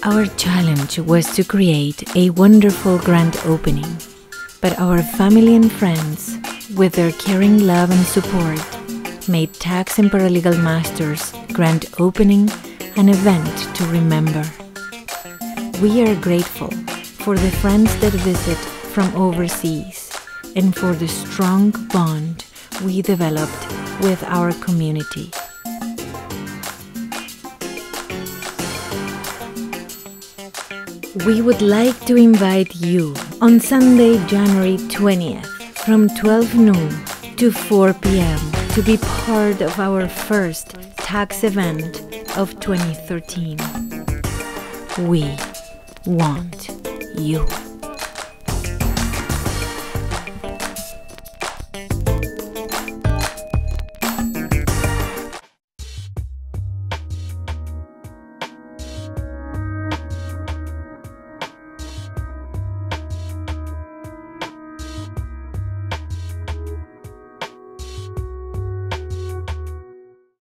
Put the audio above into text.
Our challenge was to create a wonderful grand opening, but our family and friends, with their caring love and support, made Tax and Paralegal Masters grand opening an event to remember. We are grateful for the friends that visit from overseas and for the strong bond we developed with our community. We would like to invite you on Sunday, January 20th from 12 noon to 4 p.m. to be part of our first tax event of 2013. We want you.